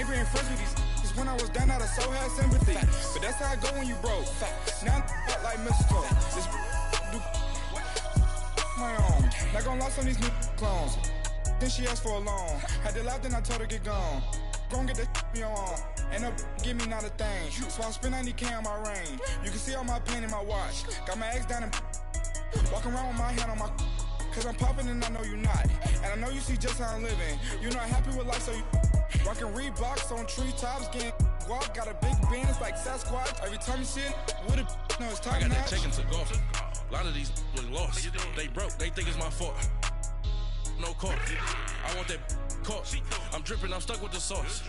being friends with these is when I was down out of so had sympathy. But that's how it go when you broke. Now I'm like mistletoe. This do my own. Not gonna lie on these new clones. Then she asked for a loan. Had to laugh, then I told her get gone. Gon' get that me on. And up, give me not a thing. So I spend 90K on my range. You can see all my pain in my watch. Got my ex down and walking around with my hand on my. Cause I'm popping and I know you not. And I know you see just how I'm living. You're not happy with life, so you rockin' Reeboks on treetops, getting walk. Got a big band, it's like Sasquatch. Every time you see it, with a no, it's top I got notch. that taken to golf. A lot of these was lost. They broke, they think it's my fault. No call. I want that caught. I'm dripping, I'm stuck with the sauce.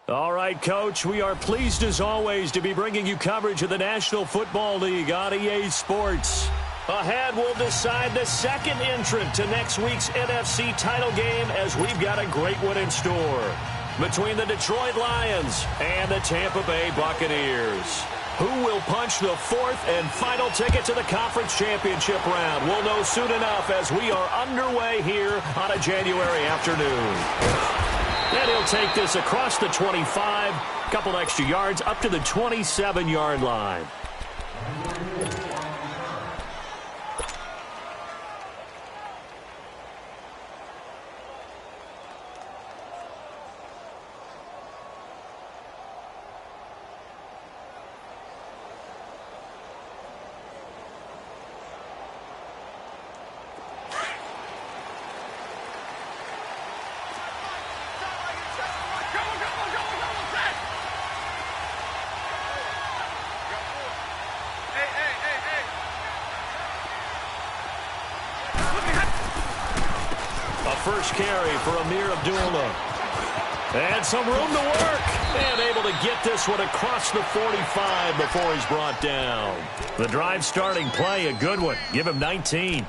All right, Coach, we are pleased as always to be bringing you coverage of the National Football League on EA Sports. Ahead, we'll decide the second entrant to next week's NFC title game as we've got a great one in store between the Detroit Lions and the Tampa Bay Buccaneers. Who will punch the fourth and final ticket to the conference championship round? We'll know soon enough as we are underway here on a January afternoon. And he'll take this across the 25, couple extra yards up to the 27-yard line. First carry for Amir Abdullah. And some room to work. And able to get this one across the 45 before he's brought down. The drive starting play, a good one. Give him 19.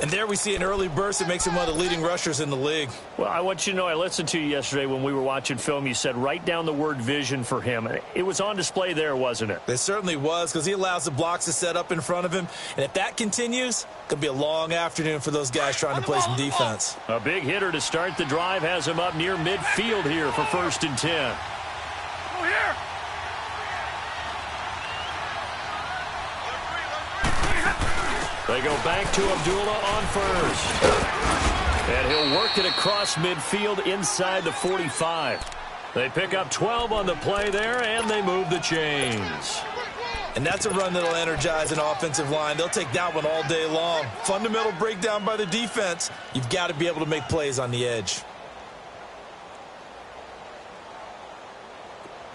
And there we see an early burst that makes him one of the leading rushers in the league. Well, I want you to know, I listened to you yesterday when we were watching film. You said write down the word vision for him. It was on display there, wasn't it? It certainly was, because he allows the blocks to set up in front of him. And if that continues, it could be a long afternoon for those guys trying to play some defense. A big hitter to start the drive has him up near midfield here for 1st and 10. Go here. They go back to Abdullah on first. And he'll work it across midfield inside the 45. They pick up 12 on the play there, and they move the chains. And that's a run that'll energize an offensive line. They'll take that one all day long. Fundamental breakdown by the defense. You've got to be able to make plays on the edge.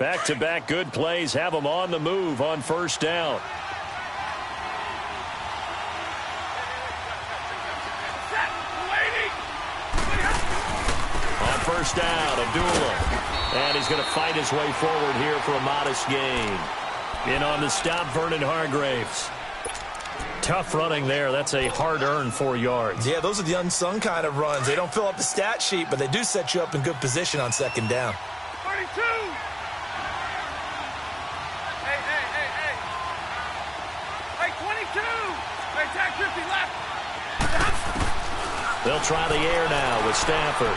Back-to-back good plays have them on the move on 1st down. First down, Abdullah. And he's going to fight his way forward here for a modest gain. In on the stop, Vernon Hargraves. Tough running there. That's a hard-earned 4 yards. Yeah, those are the unsung kind of runs. They don't fill up the stat sheet, but they do set you up in good position on 2nd down. 32. Hey, 22. Hey, tag 50 left. They'll try the air now with Stafford.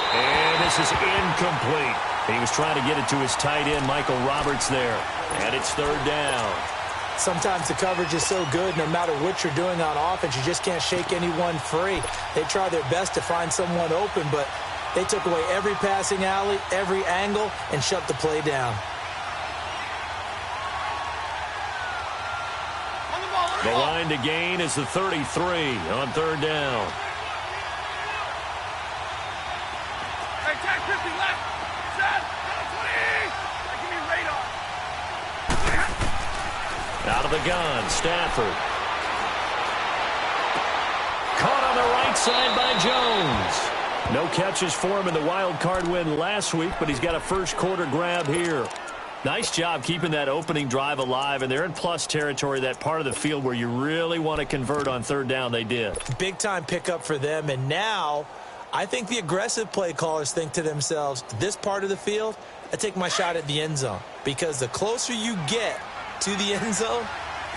And this is incomplete. He was trying to get it to his tight end, Michael Roberts, there. And it's 3rd down. Sometimes the coverage is so good, no matter what you're doing on offense, you just can't shake anyone free. They try their best to find someone open, but they took away every passing alley, every angle, and shut the play down. The line to gain is the 33 on 3rd down. Tag 50 left. Set. 20. Give me radar. Out of the gun, Stafford. Caught on the right side by Jones. No catches for him in the wild card win last week, but he's got a first quarter grab here. Nice job keeping that opening drive alive, and they're in plus territory, that part of the field where you really want to convert on 3rd down. They did. Big-time pickup for them, and now I think the aggressive play callers think to themselves, this part of the field, I take my shot at the end zone. Because the closer you get to the end zone,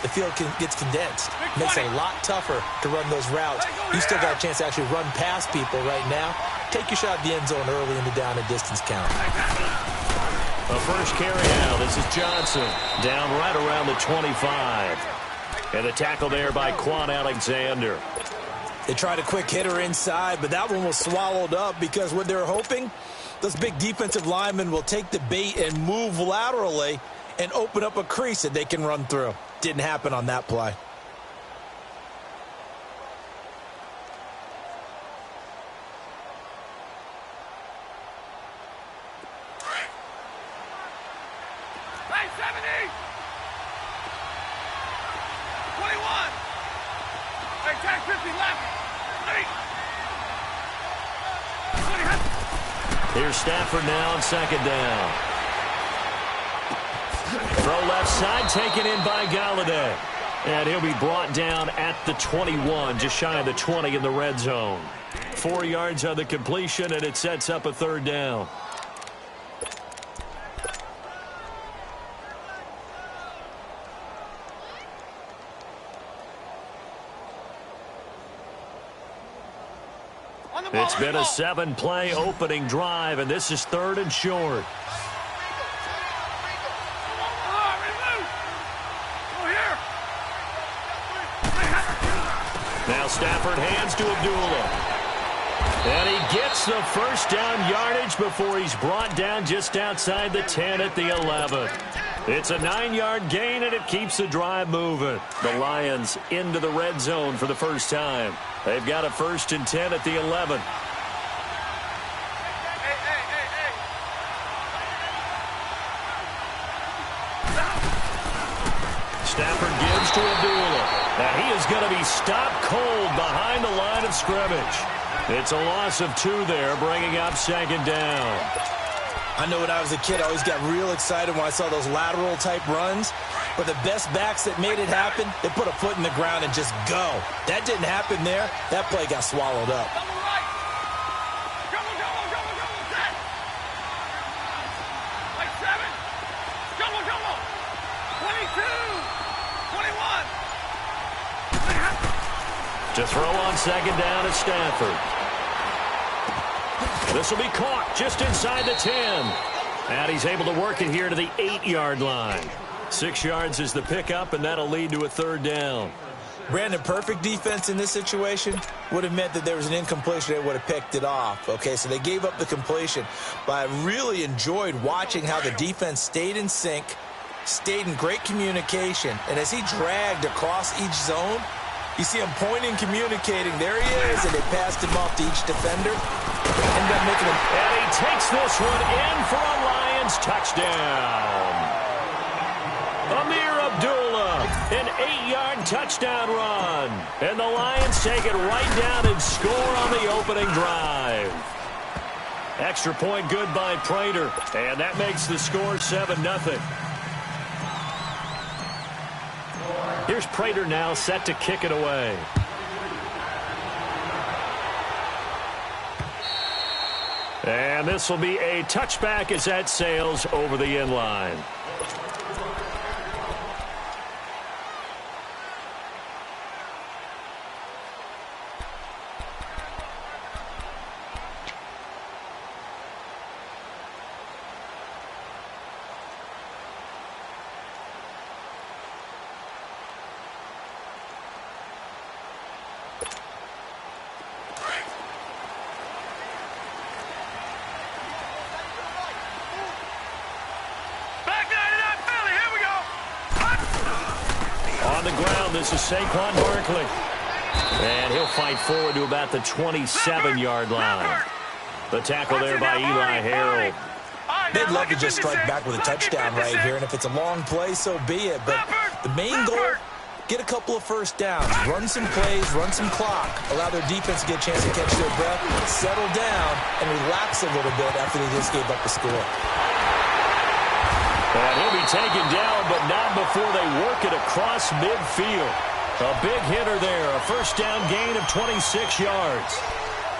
the field gets condensed. Makes it a lot tougher to run those routes. You still got a chance to actually run past people right now. take your shot at the end zone early in the down and distance count. The first carry now. This is Johnson. Down right around the 25. And the tackle there by Quan Alexander. They tried a quick hitter inside, but that one was swallowed up because what they're hoping, those big defensive linemen will take the bait and move laterally and open up a crease that they can run through. Didn't happen on that play. Here's Stafford now on second down. Throw left side, taken in by Galladay. And he'll be brought down at the 21, just shy of the 20 in the red zone. 4 yards on the completion, and it sets up a third down. It's been a 7-play opening drive, and this is 3rd and short. Now Stafford hands to Abdullah. And he gets the first down yardage before he's brought down just outside the 10 at the 11. It's a 9-yard gain, and it keeps the drive moving. The Lions into the red zone for the first time. They've got a 1st and 10 at the 11. Stafford gives to Abdullah. Now he is going to be stopped cold behind the line of scrimmage. It's a loss of 2 there, bringing up second down. I know when I was a kid, I always got real excited when I saw those lateral-type runs. But the best backs that made it happen, they put a foot in the ground and just go. That didn't happen there. That play got swallowed up. To throw on second down at Stafford. This will be caught just inside the 10. And he's able to work it here to the 8-yard line. 6 yards is the pickup, and that'll lead to a third down. Brandon, perfect defense in this situation would have meant that there was an incompletion. They would have picked it off. Okay, so they gave up the completion. But I really enjoyed watching how the defense stayed in sync, stayed in great communication. And as he dragged across each zone, you see him pointing, communicating. There he is, and they passed him off to each defender. Ended up making him. And he takes this one in for a Lions touchdown. Amir Abdullah, an 8-yard touchdown run. And the Lions take it right down and score on the opening drive. Extra point good by Prater. And that makes the score 7-0. Here's Prater now set to kick it away. And this will be a touchback as that sails over the end line. This is Saquon Barkley. And he'll fight forward to about the 27-yard line. The tackle there by Eli Harold. They'd love to just strike back with a touchdown right here, and if it's a long play, so be it. But the main goal, get a couple of first downs, run some plays, run some clock, allow their defense to get a chance to catch their breath, settle down, and relax a little bit after they just gave up the score. And he'll be taken down, but not before they work it across midfield. A big hitter there, a first down gain of 26 yards.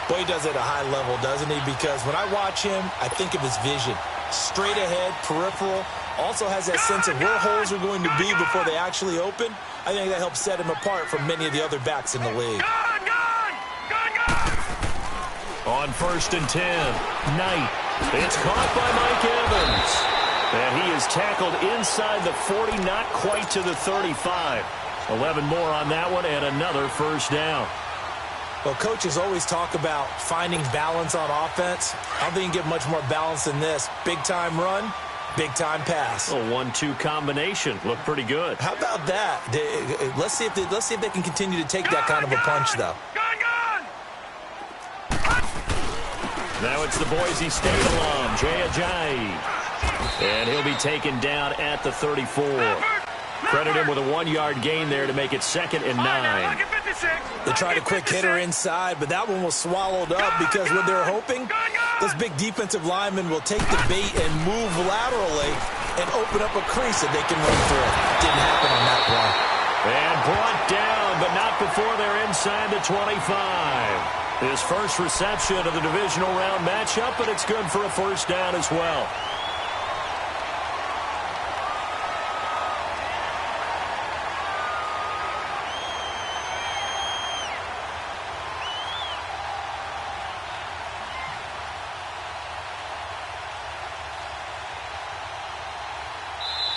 Boy, he does it at a high level, doesn't he? Because when I watch him, I think of his vision. Straight ahead, peripheral, also has that sense of where holes are going to be before they actually open. I think that helps set him apart from many of the other backs in the league. On 1st and 10, Knight. It's caught by Mike Evans. And he is tackled inside the 40, not quite to the 35. 11 more on that one, and another first down. Well, coaches always talk about finding balance on offense. I don't think you can get much more balance than this. Big-time run, big-time pass. A 1-2 combination. Looked pretty good. How about that? Let's see if they can continue to take that kind of a punch, though. Now it's the Boise State alum, Jay Ajayi. And he'll be taken down at the 34. Credit him with a 1-yard gain there to make it 2nd and 9. They tried a quick hitter inside, but that one was swallowed up because what they're hoping, those big defensive linemen will take the bait and move laterally and open up a crease that they can run through. Didn't happen on that play. And brought down, but not before they're inside the 25. His first reception of the divisional round matchup, but it's good for a first down as well.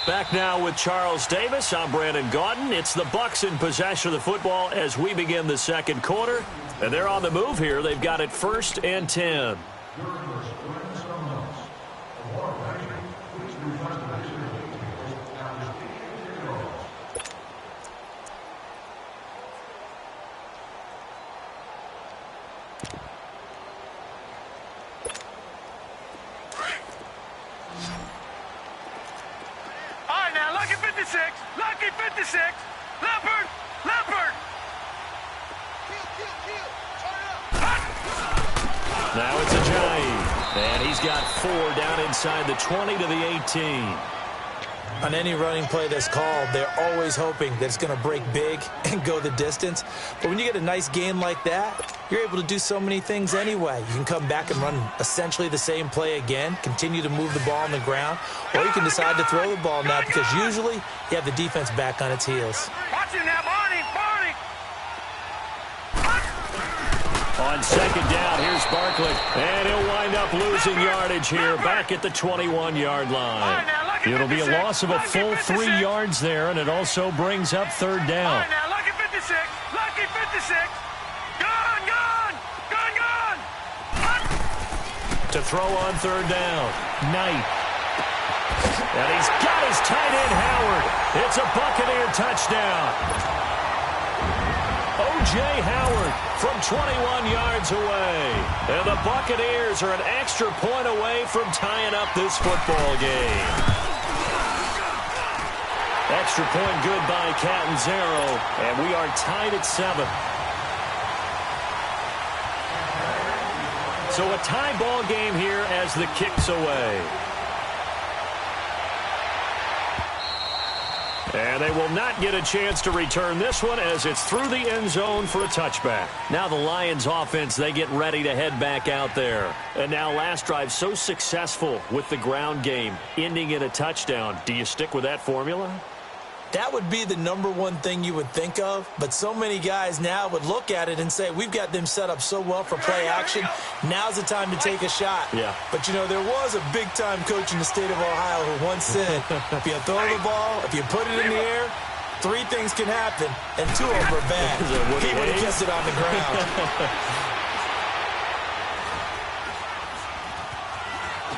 Back now with Charles Davis. I'm Brandon Gaudin. It's the Bucs in possession of the football as we begin the second quarter. And they're on the move here. They've got it 1st and 10. Lucky 56. Leopard. Now it's Ajayi. And he's got 4 down inside the 20 to the 18. On any running play that's called, they're always hoping that it's going to break big and go the distance. But when you get a nice gain like that, you're able to do so many things anyway. You can come back and run essentially the same play again, continue to move the ball on the ground, or you can decide to throw the ball now because usually you have the defense back on its heels. Watch him now, Barney. On 2nd down, here's Barkley. And he'll wind up losing yardage here back at the 21-yard line. It'll be a loss of a full 3 yards there, and it also brings up 3rd down. Now, Lucky 56. Gun. To throw on 3rd down, Knight. And he's got his tight end, Howard. It's a Buccaneer touchdown. O.J. Howard from 21 yards away. And the Buccaneers are an extra point away from tying up this football game. Extra point good by Catanzaro, and we are tied at 7. So a tie ball game here as the kick's away. And they will not get a chance to return this one as it's through the end zone for a touchback. Now the Lions offense, they get ready to head back out there. And now last drive so successful with the ground game, ending in a touchdown. Do you stick with that formula? That would be the #1 thing you would think of, but so many guys now would look at it and say, we've got them set up so well for play action, now's the time to take a shot. Yeah. But, you know, there was a big-time coach in the state of Ohio who once said, if you throw the ball, if you put it in the air, 3 things can happen, and 2 of them are bad. He would have kept it on the ground.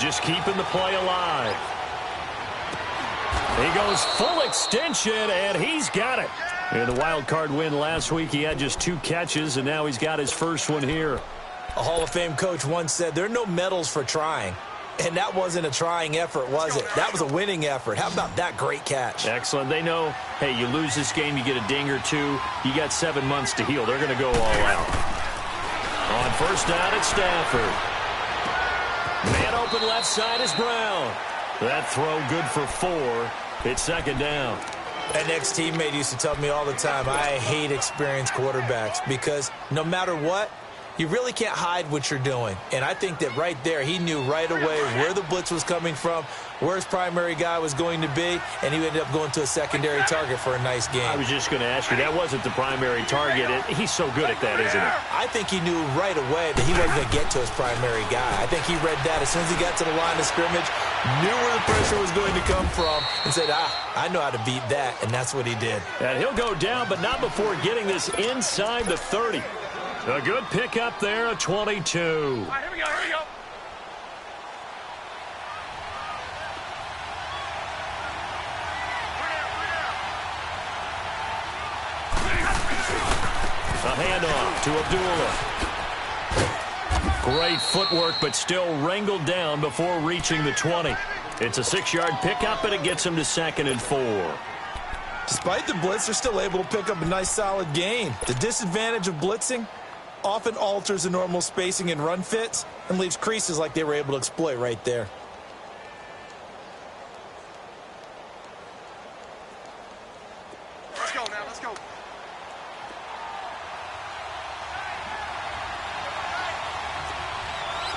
Just keeping the play alive. He goes full extension, and he's got it. In the wild card win last week, he had just 2 catches, and now he's got his first one here. A Hall of Fame coach once said, there are no medals for trying. And that wasn't a trying effort, was it? That was a winning effort. How about that great catch? Excellent. They know, hey, you lose this game, you get a ding or 2. You got 7 months to heal. They're going to go all out. On 1st down at Stafford. Man open left side is Brown. That throw good for 4. It's 2nd down. An ex-teammate used to tell me all the time, I hate experienced quarterbacks because no matter what, you really can't hide what you're doing. And I think that right there, he knew right away where the blitz was coming from, where his primary guy was going to be, and he ended up going to a secondary target for a nice game. I was just going to ask you, that wasn't the primary target. He's so good at that, isn't he? I think he knew right away that he wasn't going to get to his primary guy. I think he read that as soon as he got to the line of scrimmage, knew where the pressure was going to come from, and said, I know how to beat that, and that's what he did. And he'll go down, but not before getting this inside the 30. A good pickup there, a 22. All right, here we go, here we go. A handoff to Abdullah. Great footwork, but still wrangled down before reaching the 20. It's a 6-yard pickup, and it gets him to 2nd and 4. Despite the blitz, they're still able to pick up a nice, solid gain. The disadvantage of blitzing often alters the normal spacing and run fits and leaves creases like they were able to exploit right there. Let's go now, let's go.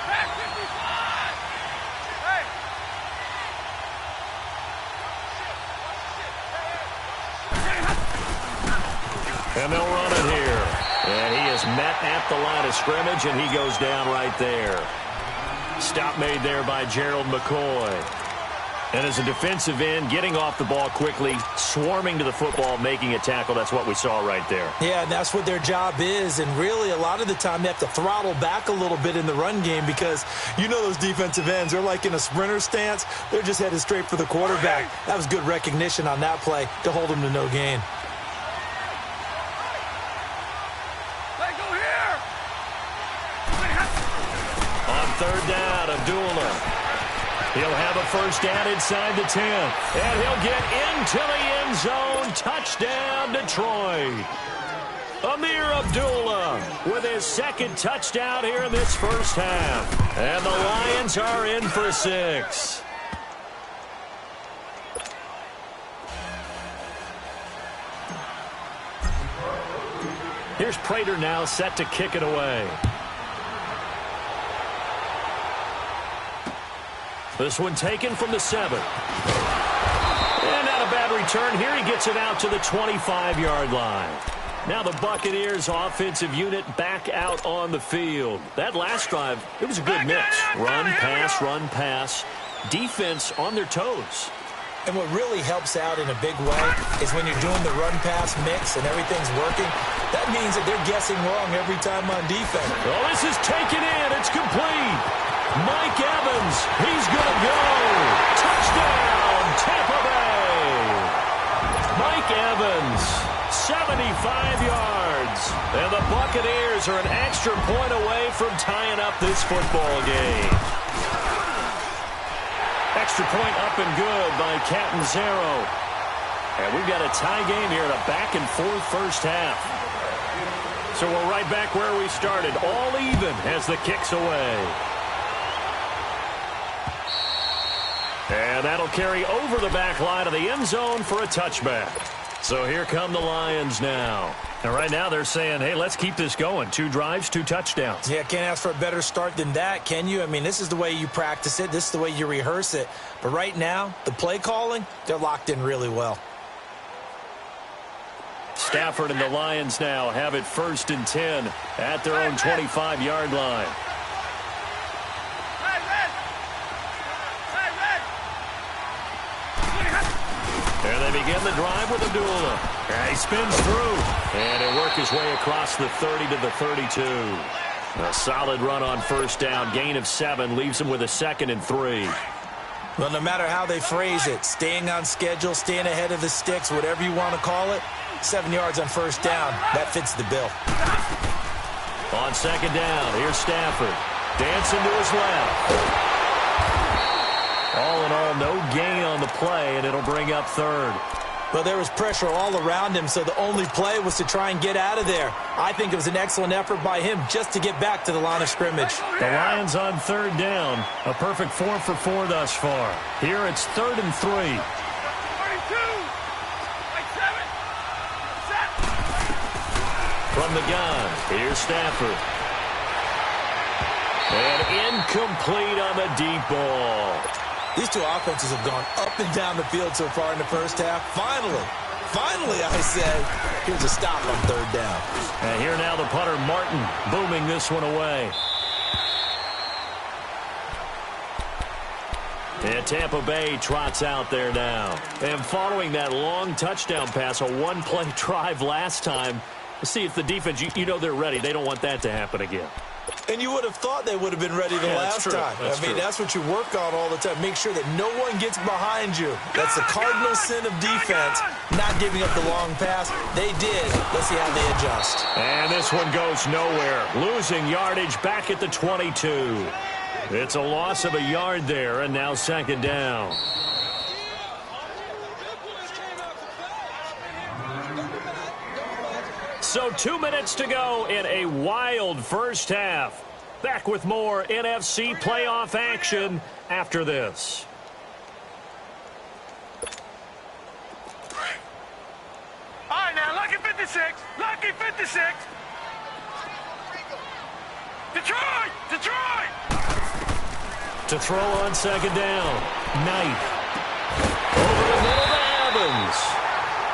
Back 55! Hey! And they'll run it here. And he is met at the line of scrimmage, and he goes down right there. Stop made there by Gerald McCoy. And as a defensive end, getting off the ball quickly, swarming to the football, making a tackle, that's what we saw right there. Yeah, and that's what their job is. And really, a lot of the time, they have to throttle back a little bit in the run game because you know those defensive ends, they're like in a sprinter stance. They're just headed straight for the quarterback. That was good recognition on that play to hold him to no gain. Third down, Abdullah. He'll have a first down inside the 10. And he'll get into the end zone. Touchdown, Detroit. Amir Abdullah with his 2nd touchdown here in this first half. And the Lions are in for 6. Here's Prater now set to kick it away. This one taken from the 7. And not a bad return here. He gets it out to the 25-yard line. Now the Buccaneers offensive unit back out on the field. That last drive, it was a good mix. Run, pass. Defense on their toes. And what really helps out in a big way is when you're doing the run-pass mix and everything's working, that means that they're guessing wrong every time on defense. Well, this is taken in. It's complete. Mike Evans, he's going to go. Touchdown, Tampa Bay. Mike Evans, 75 yards. And the Buccaneers are an extra point away from tying up this football game. Extra point up and good by Catanzaro. And we've got a tie game here in a back-and-forth first half. So we're right back where we started, all even as the kick's away. And that'll carry over the back line of the end zone for a touchback. So here come the Lions now. And right now they're saying, hey, let's keep this going. 2 drives, 2 touchdowns. Yeah, can't ask for a better start than that, can you? I mean, this is the way you practice it. This is the way you rehearse it. But right now, the play calling, they're locked in really well. Stafford and the Lions now have it 1st and 10 at their own 25-yard line. And they begin the drive with Abdullah. And he spins through. And he'll work his way across the 30 to the 32. A solid run on first down. Gain of 7 leaves him with a 2nd and 3. Well, no matter how they phrase it, staying on schedule, staying ahead of the sticks, whatever you want to call it, 7 yards on first down, that fits the bill. On 2nd down, here's Stafford. Dancing to his left. All in all, no gain on the play, and it'll bring up 3rd. Well, there was pressure all around him, so the only play was to try and get out of there. I think it was an excellent effort by him just to get back to the line of scrimmage. The Lions on 3rd down. A perfect 4 for 4 thus far. Here it's 3rd and 3. 32. From the gun, here's Stafford. Incomplete on the deep ball. These two offenses have gone up and down the field so far in the first half. Finally, I say, here's a stop on third down. And here now the punter, Martin, booming this one away. And Tampa Bay trots out there now. And following that long touchdown pass, a one-play drive last time, see if the defense, you know they're ready. They don't want that to happen again. And you would have thought they would have been ready the last time. That's what you work on all the time. Make sure that no one gets behind you. That's the cardinal sin of defense, not giving up the long pass. They did. Let's see how they adjust. And this one goes nowhere. Losing yardage back at the 22. It's a loss of a yard there, and now second down. So 2 minutes to go in a wild first half. Back with more NFC playoff action after this. All right, now, lucky 56. Lucky 56. Detroit! To throw on second down. Knight. Over the middle to Evans.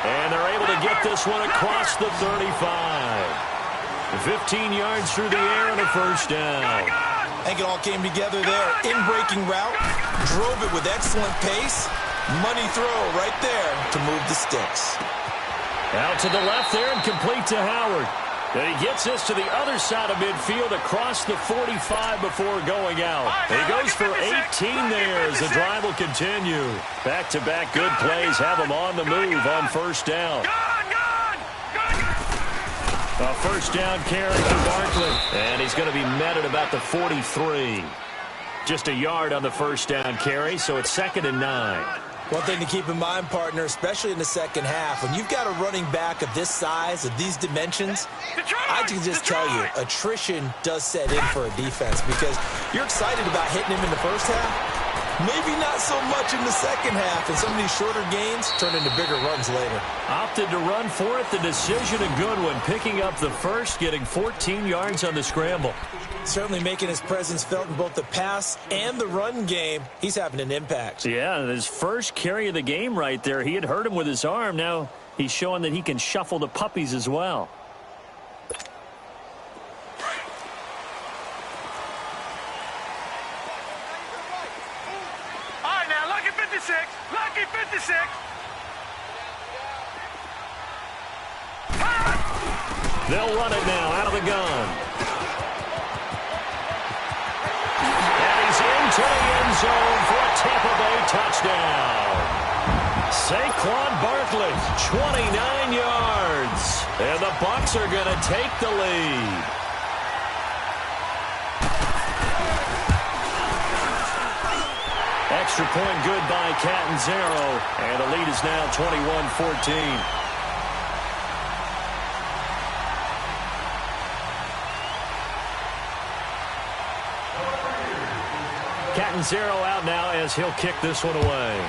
And they're able to get this one across the 35. 15 yards through the air and a first down. I think it all came together there. In-breaking route. Drove it with excellent pace. Money throw right there to move the sticks. Out to the left there and complete to Howard. And he gets this to the other side of midfield across the 45 before going out. And he goes for 18 there as the drive will continue. Back-to-back good plays have him on the move on first down. A first down carry for Barkley. And he's going to be met at about the 43. Just a yard on the first down carry, so it's 2nd and 9. One thing to keep in mind, partner, especially in the second half, when you've got a running back of this size, of these dimensions, I can just tell you, attrition does set in for a defense because you're excited about hitting him in the first half. Maybe not so much in the second half, and some of these shorter gains turn into bigger runs later. Opted to run for it. The decision a good one. Picking up the first, getting 14 yards on the scramble. Certainly making his presence felt in both the pass and the run game. He's having an impact. Yeah, his first carry of the game right there. He had hurt him with his arm. Now he's showing that he can shuffle the puppies as well. Lucky 56. They'll run it now out of the gun. And he's into the end zone for a Tampa Bay touchdown. Saquon Barkley, 29 yards. And the Bucs are going to take the lead. Extra point good by Catanzaro, and the lead is now 21-14. Catanzaro out now as he'll kick this one away.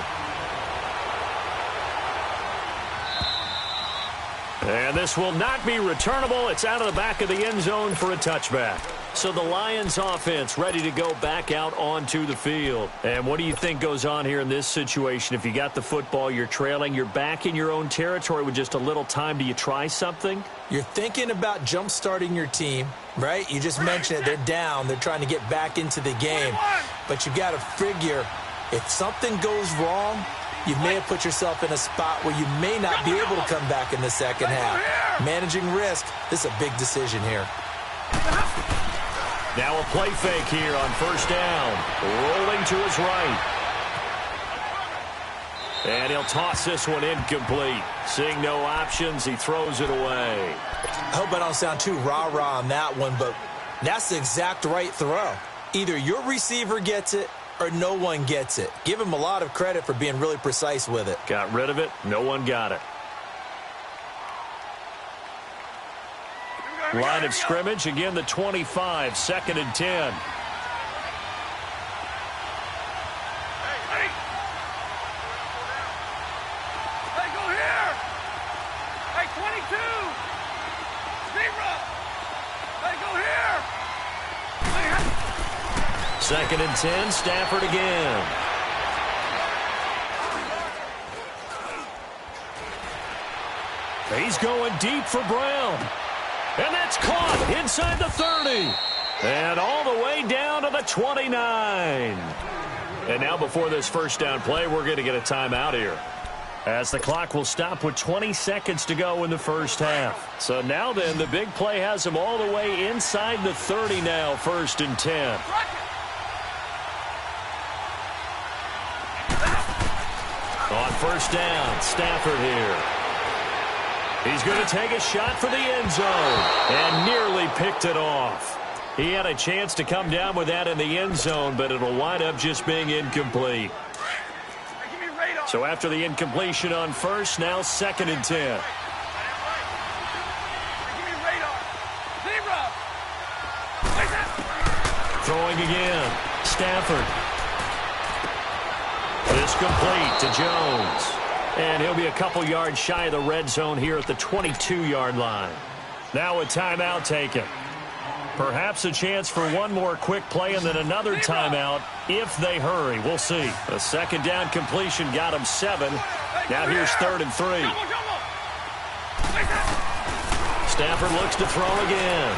And this will not be returnable. It's out of the back of the end zone for a touchback. So the Lions offense ready to go back out onto the field. And what do you think goes on here in this situation? If you got the football, you're trailing, you're back in your own territory with just a little time. Do you try something? You're thinking about jump-starting your team, right? You just mentioned it. They're down. They're trying to get back into the game. But you've got to figure if something goes wrong, you may have put yourself in a spot where you may not be able to come back in the second half. Managing risk, this is a big decision here. Now a play fake here on first down. Rolling to his right. And he'll toss this one incomplete. Seeing no options, he throws it away. I hope I don't sound too rah-rah on that one, but that's the exact right throw. Either your receiver gets it or no one gets it. Give him a lot of credit for being really precise with it. Got rid of it. No one got it. Line of scrimmage, again the 25, 2nd and 10. Hey, go here! Hey, 22! Speed run! Hey, go here! 2nd and 10, Stafford again. He's going deep for Brown. And that's caught inside the 30. And all the way down to the 29. And now before this first down play, we're going to get a timeout here, as the clock will stop with 20 seconds to go in the first half. So now then, the big play has him all the way inside the 30 now, 1st and 10. On first down, Stafford here. He's going to take a shot for the end zone and nearly picked it off. He had a chance to come down with that in the end zone, but it'll wind up just being incomplete. So after the incompletion on first, now 2nd and 10. Throwing again. Stafford. This complete to Jones. And he'll be a couple yards shy of the red zone here at the 22-yard line. Now a timeout taken. Perhaps a chance for one more quick play and then another timeout if they hurry. We'll see. A 2nd down completion got him 7. Now here's 3rd and 3. Stafford looks to throw again.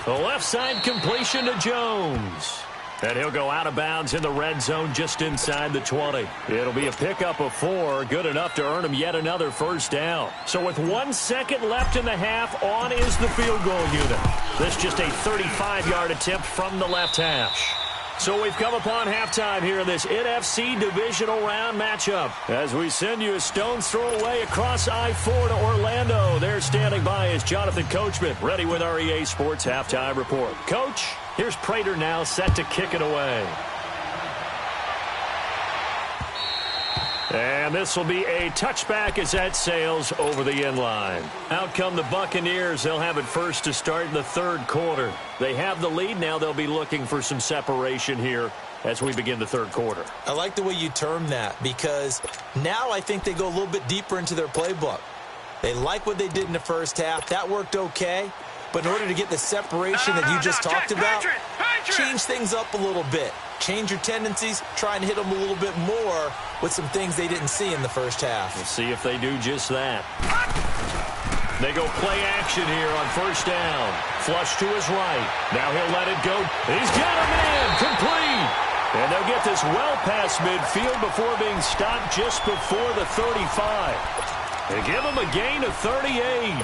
The left side completion to Jones. And he'll go out of bounds in the red zone just inside the 20. It'll be a pickup of 4, good enough to earn him yet another first down. So with 1 second left in the half, on is the field goal unit. This just a 35-yard attempt from the left hash. So we've come upon halftime here in this NFC divisional round matchup. As we send you a stone's throw away across I-4 to Orlando. There standing by is Jonathan Coachman, ready with our EA Sports Halftime Report. Coach, here's Prater now set to kick it away. And this will be a touchback as that sails over the end line. Out come the Buccaneers. They'll have it first to start in the 3rd quarter. They have the lead. Now they'll be looking for some separation here as we begin the 3rd quarter. I like the way you term that, because now I think they go a little bit deeper into their playbook. They like what they did in the first half. That worked okay. But in order to get the separation that you just talked about, change things up a little bit. Change your tendencies, try and hit them a little bit more with some things they didn't see in the first half. We'll see if they do just that. They go play action here on first down. Flush to his right. Now he'll let it go. He's got him in. Complete. And they'll get this well past midfield before being stopped just before the 35. They give him a gain of 38.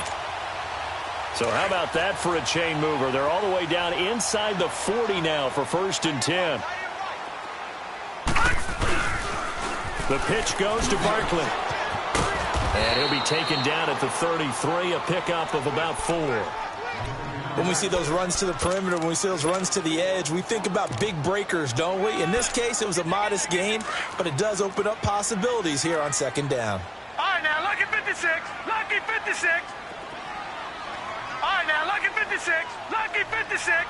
So how about that for a chain mover? They're all the way down inside the 40 now for 1st and 10. The pitch goes to Barkley. And he'll be taken down at the 33, a pickup of about 4. When we see those runs to the perimeter, when we see those runs to the edge, we think about big breakers, don't we? In this case, it was a modest gain, but it does open up possibilities here on 2nd down. All right, now, lucky 56. Lucky 56. All right, now, lucky 56. Lucky 56.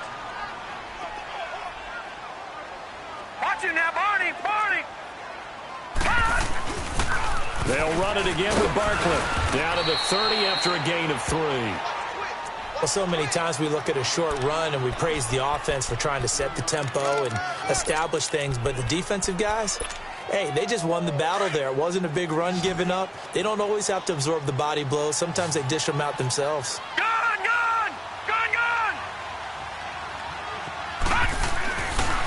Watch it now, Barney. Barney. They'll run it again with Barkley. Down to the 30 after a gain of 3. Well, so many times we look at a short run and we praise the offense for trying to set the tempo and establish things. But the defensive guys, hey, they just won the battle there. It wasn't a big run given up. They don't always have to absorb the body blows. Sometimes they dish them out themselves.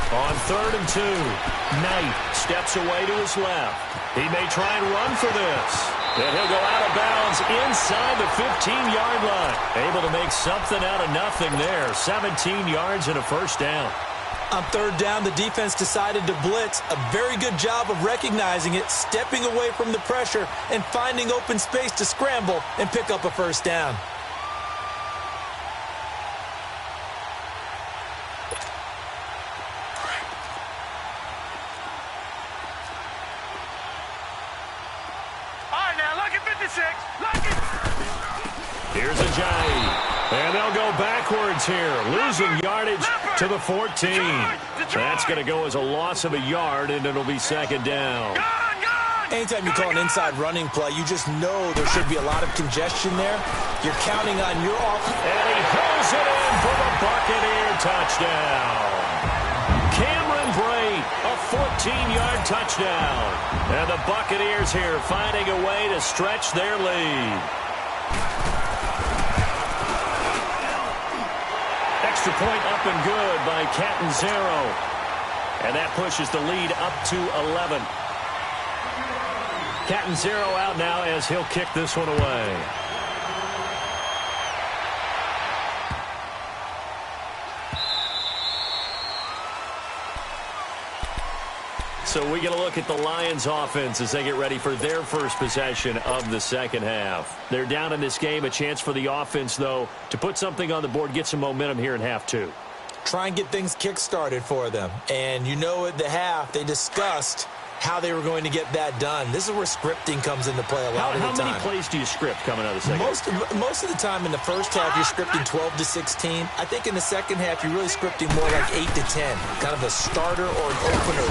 On 3rd and 2, Knight steps away to his left. He may try and run for this. And he'll go out of bounds inside the 15-yard line. Able to make something out of nothing there. 17 yards and a first down. On 3rd down, the defense decided to blitz. A very good job of recognizing it, stepping away from the pressure, and finding open space to scramble and pick up a first down. Here's Ajayi. And they'll go backwards here, losing yardage to the 14. That's going to go as a loss of a yard, and it'll be 2nd down. Anytime you call an inside running play, you just know there should be a lot of congestion there. You're counting on your offense. And he pulls it in for the Buccaneer touchdown. Cameron Brate, a 14-yard touchdown. And the Buccaneers here finding a way to stretch their lead. Extra point up and good by Catanzaro. And that pushes the lead up to 11. Catanzaro out now as he'll kick this one away. So we get a look at the Lions offense as they get ready for their first possession of the second half. They're down in this game. A chance for the offense, though, to put something on the board, get some momentum here in half two. Try and get things kick-started for them. And you know at the half, they discussed how they were going to get that done. This is where scripting comes into play a lot of the time. How many plays do you script coming out of the second half? Most of the time in the first half, you're scripting 12 to 16. I think in the second half, you're really scripting more like 8 to 10. Kind of a starter or an opener,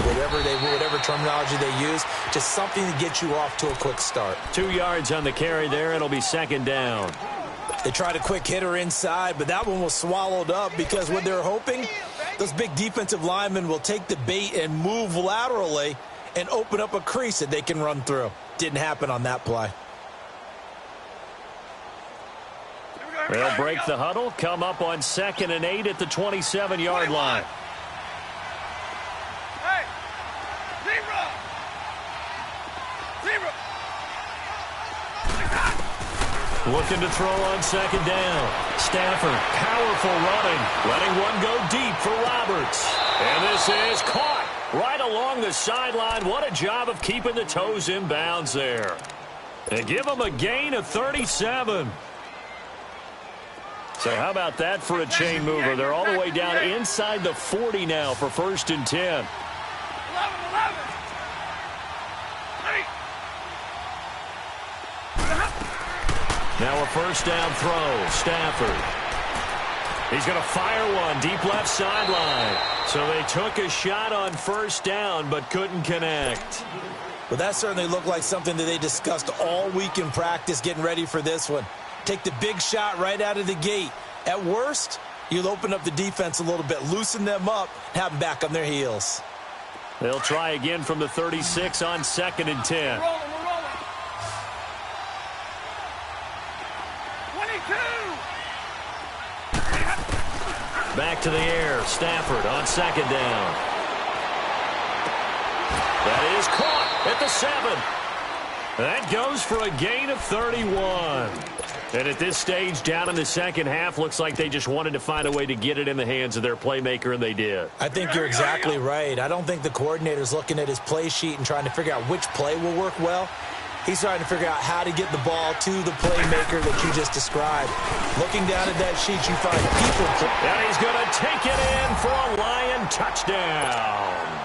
whatever terminology they use. Just something to get you off to a quick start. 2 yards on the carry there. It'll be second down. They tried a quick hitter inside, but that one was swallowed up because what they're hoping, those big defensive linemen will take the bait and move laterally and open up a crease that they can run through. Didn't happen on that play. They'll break the huddle, come up on 2nd and 8 at the 27-yard line. Hey, zero. Looking to throw on 2nd down. Stafford, powerful running, letting one go deep for Roberts. And this is caught right along the sideline. What a job of keeping the toes in bounds there. And give them a gain of 37. So how about that for a chain mover? They're all the way down inside the 40 now for 1st and 10. 11. Now a first down throw. Stafford. He's going to fire one deep left sideline. So they took a shot on 1st down but couldn't connect. Well, that certainly looked like something that they discussed all week in practice getting ready for this one. Take the big shot right out of the gate. At worst, you'll open up the defense a little bit, loosen them up, have them back on their heels. They'll try again from the 36 on 2nd and 10. We're rolling. 22. Back to the air. Stafford on 2nd down. That is caught at the 7. That goes for a gain of 31. And at this stage, down in the second half, looks like they just wanted to find a way to get it in the hands of their playmaker, and they did. I think you're exactly right. I don't think the coordinator's looking at his play sheet and trying to figure out which play will work well. He's trying to figure out how to get the ball to the playmaker that you just described. Looking down at that sheet, you find people. And he's going to take it in for a Lion touchdown.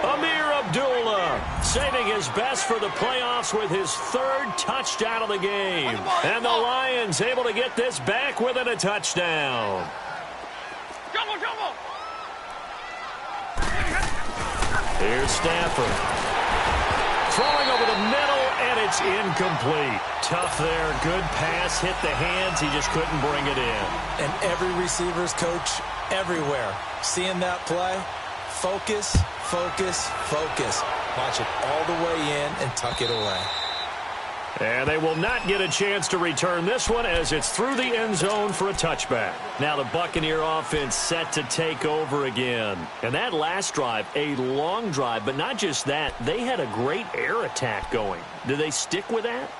Amir Abdullah saving his best for the playoffs with his 3rd touchdown of the game. And the Lions able to get this back within a touchdown. Jumbo. Here's Stafford. Throwing over the middle, and it's incomplete. Tough there. Good pass. Hit the hands. He just couldn't bring it in. And every receiver's coach everywhere. Seeing that play, focus. Watch it all the way in and tuck it away. And they will not get a chance to return this one as it's through the end zone for a touchback. Now the Buccaneer offense set to take over again. And that last drive, a long drive, but not just that, they had a great air attack going. Do they stick with that?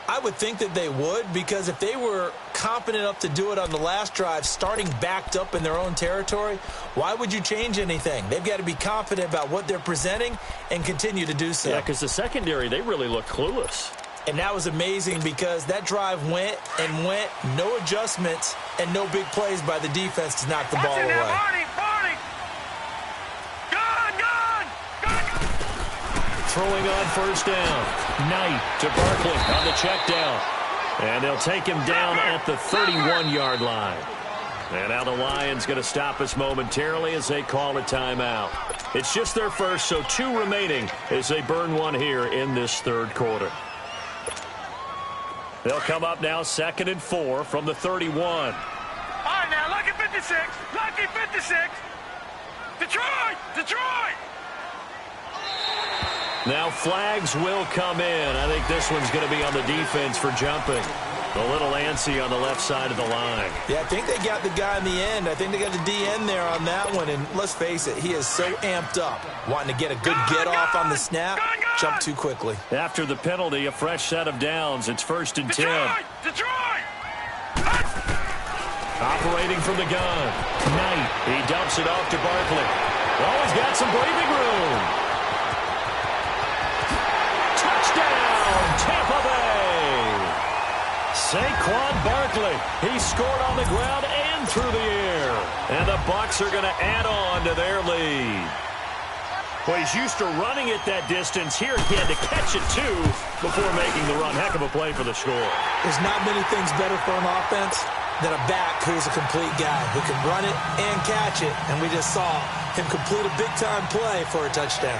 I would think that they would, because if they were confident enough to do it on the last drive, starting backed up in their own territory, why would you change anything? They've got to be confident about what they're presenting and continue to do so. Yeah, because the secondary, they really look clueless. And that was amazing because that drive went, no adjustments, and no big plays by the defense to knock the ball away. Barney. Good. Throwing on 1st down. Knight to Barkley on the check down. And they'll take him down at the 31-yard line. And now the Lions going to stop us momentarily as they call a timeout. It's just their first, so 2 remaining as they burn one here in this 3rd quarter. They'll come up now 2nd and 4 from the 31. All right, now, look at 56. 56. Lucky 56. Detroit! Detroit! Now flags will come in. I think this one's going to be on the defense for jumping. A little antsy on the left side of the line. Yeah, I think they got the guy in the end. I think they got the DN there on that one. And let's face it, he is so amped up, wanting to get a good get-off on the snap, jump too quickly. After the penalty, a fresh set of downs. It's 1st and 10. Detroit! Operating from the gun. Knight. He dumps it off to Barkley. Oh, he's got some breathing room. Touchdown, Tampa Bay. Saquon Barkley. He scored on the ground and through the air. And the Bucs are going to add on to their lead. Well, he's used to running it that distance. Here he had to catch it, too, before making the run. Heck of a play for the score. There's not many things better for an offense than a back who's a complete guy, who can run it and catch it. And we just saw him complete a big-time play for a touchdown.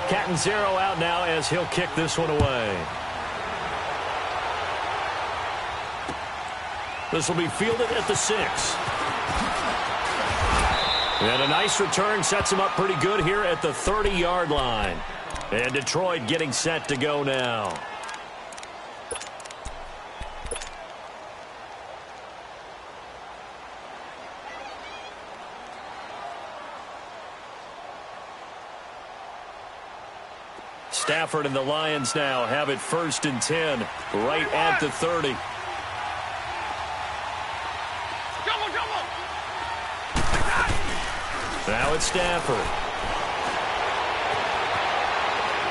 Catanzaro out now as he'll kick this one away. This will be fielded at the 6. And a nice return sets him up pretty good here at the 30-yard line. And Detroit getting set to go now. Stafford and the Lions now have it 1st and 10, right at the 30. Now it's Stafford.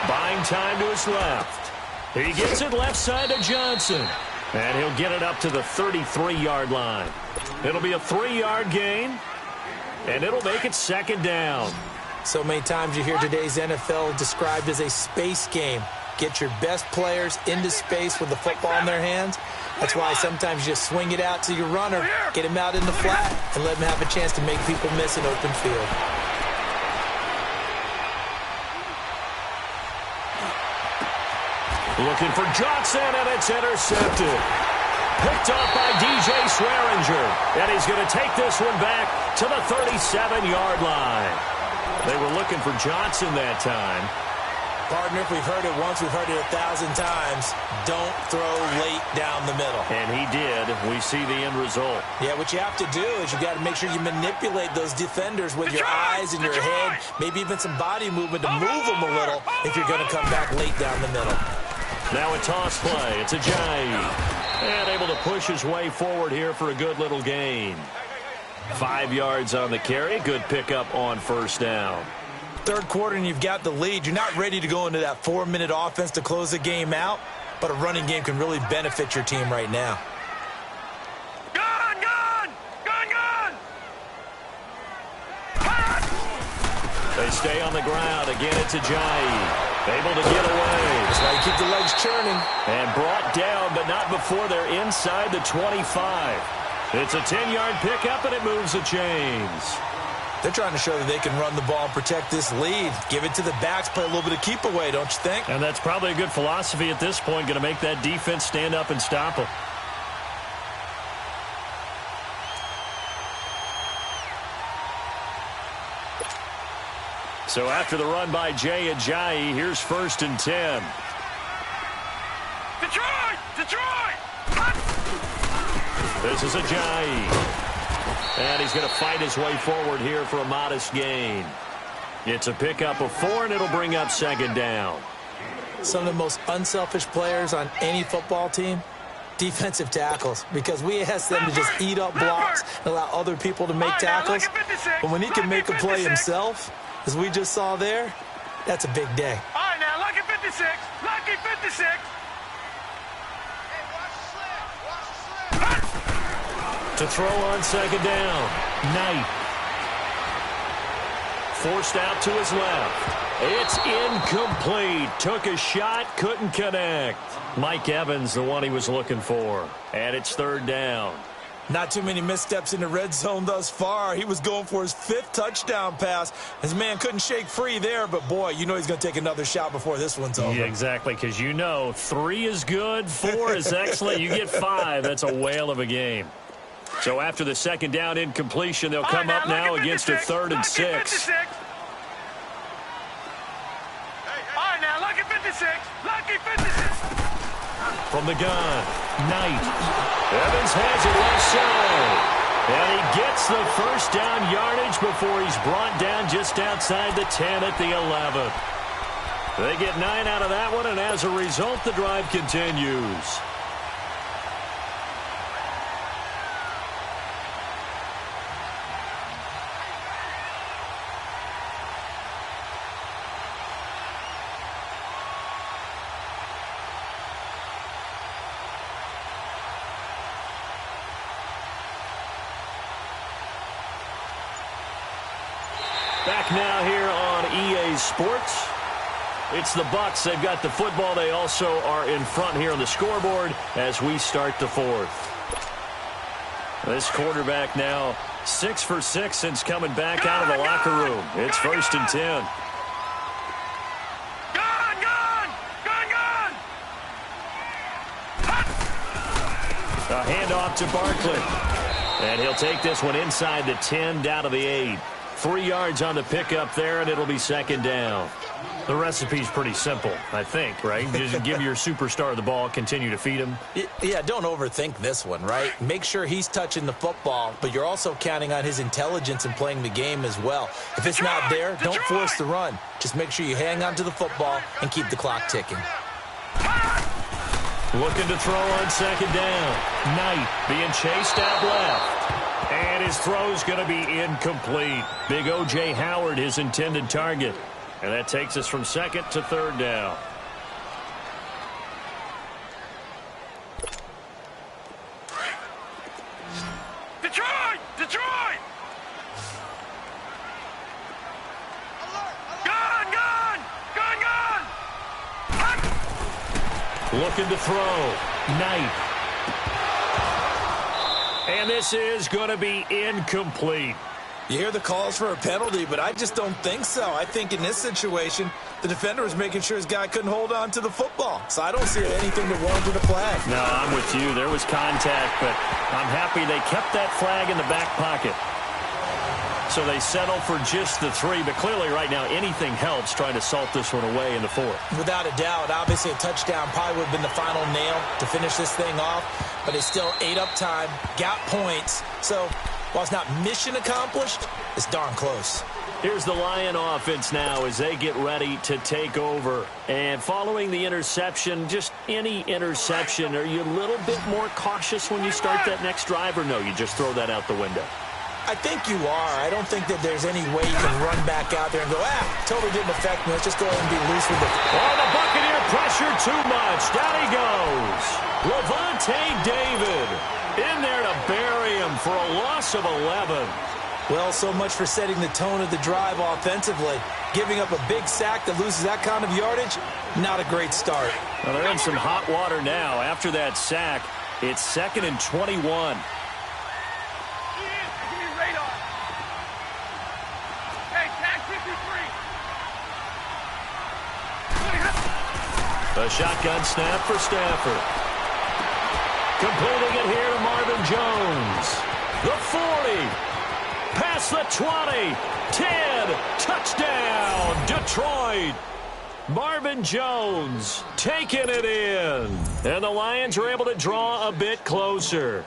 Buying time to his left. He gets it left side to Johnson. And he'll get it up to the 33-yard line. It'll be a 3-yard gain. And it'll make it 2nd down. So many times you hear today's NFL described as a space game. Get your best players into space with the football in their hands. That's why sometimes you just swing it out to your runner, get him out in the flat, and let him have a chance to make people miss an open field. Looking for Johnson, and it's intercepted. Picked up by DJ Swearinger. And he's going to take this one back to the 37-yard line. They were looking for Johnson that time. Partner, if we've heard it once, we've heard it 1,000 times. Don't throw late down the middle. And he did. We see the end result. Yeah, what you have to do is you got to make sure you manipulate those defenders with your eyes and your head, maybe even some body movement to move them a little if you're going to come back late down the middle. Now a toss play. It's Ajayi. And able to push his way forward here for a good little gain. 5 yards on the carry. Good pickup on 1st down. Third quarter and you've got the lead. You're not ready to go into that 4-minute offense to close the game out, but a running game can really benefit your team right now. Gun! Gun! Gun! Gun! They stay on the ground. Again, it's Ajayi. Able to get away. That's why you keep the legs churning. And brought down, but not before they're inside the 25. It's a 10-yard pickup, and it moves the chains. They're trying to show that they can run the ball and protect this lead. Give it to the backs, play a little bit of keep away, don't you think? And that's probably a good philosophy at this point, going to make that defense stand up and stop them. So after the run by Jay Ajayi, here's 1st and 10. Detroit! Detroit! This is Ajayi. And he's going to fight his way forward here for a modest gain. It's a pickup of 4, and it'll bring up 2nd down. Some of the most unselfish players on any football team, defensive tackles, because we ask them to just eat up blocks and allow other people to make tackles. But when he can make a play himself, as we just saw there, that's a big day. All right, now, lucky 56. Lucky 56. To throw on 2nd down. Knight. Forced out to his left. It's incomplete. Took a shot, couldn't connect. Mike Evans, the one he was looking for. And it's 3rd down. Not too many missteps in the red zone thus far. He was going for his 5th touchdown pass. His man couldn't shake free there, but boy, you know he's going to take another shot before this one's over. Yeah, exactly, because you know 3 is good, 4 is excellent. You get 5, that's a whale of a game. So after the second down incompletion, they'll come up now against a 3rd and 6. All right, now, lucky 56. Lucky 56. From the gun, Knight. Evans has it left side. And he gets the first down yardage before he's brought down just outside the 10 at the 11. They get 9 out of that one, and as a result, the drive continues. Back now here on EA Sports. It's the Bucs. They've got the football. They also are in front here on the scoreboard as we start the 4th. This quarterback now 6 for 6 since coming back out of the locker room. It's 1st and 10. A handoff to Barkley. And he'll take this one inside the 10 down to the 8. 3 yards on the pickup there, and it'll be 2nd down. The recipe's pretty simple, I think, right? Just give your superstar the ball, continue to feed him. Yeah, don't overthink this one, right? Make sure he's touching the football, but you're also counting on his intelligence in playing the game as well. If it's not there, don't force the run. Just make sure you hang on to the football and keep the clock ticking. Looking to throw on 2nd down. Knight being chased out left. And his throw's going to be incomplete. Big O.J. Howard, his intended target. And that takes us from 2nd to 3rd down. Detroit! Detroit! Gun! Gun! Gun! Gun! Looking to throw. Knight. And this is going to be incomplete. You hear the calls for a penalty, but I just don't think so. I think in this situation, the defender was making sure his guy couldn't hold on to the football. So I don't see anything that warranted a flag. No, I'm with you. There was contact, but I'm happy they kept that flag in the back pocket. So they settle for just the 3, but clearly right now anything helps trying to salt this one away in the 4th. Without a doubt, obviously a touchdown probably would have been the final nail to finish this thing off, but it's still ate up time, got points. So while it's not mission accomplished, it's darn close. Here's the Lion offense now as they get ready to take over. And following the interception, just any interception, are you a little bit more cautious when you start that next drive, or no, you just throw that out the window? I think you are. I don't think that there's any way you can run back out there and go, totally didn't affect me. Let's just go ahead and be loose with it. Oh, the Buccaneer pressure too much. Down he goes. Levante David in there to bury him for a loss of 11. Well, so much for setting the tone of the drive offensively. Giving up a big sack that loses that kind of yardage, not a great start. Well, they're in some hot water now. After that sack, it's 2nd and 21. A shotgun snap for Stafford. Completing it here to Marvin Jones. The 40. Past the 20. 10. Touchdown, Detroit. Marvin Jones taking it in. And the Lions are able to draw a bit closer.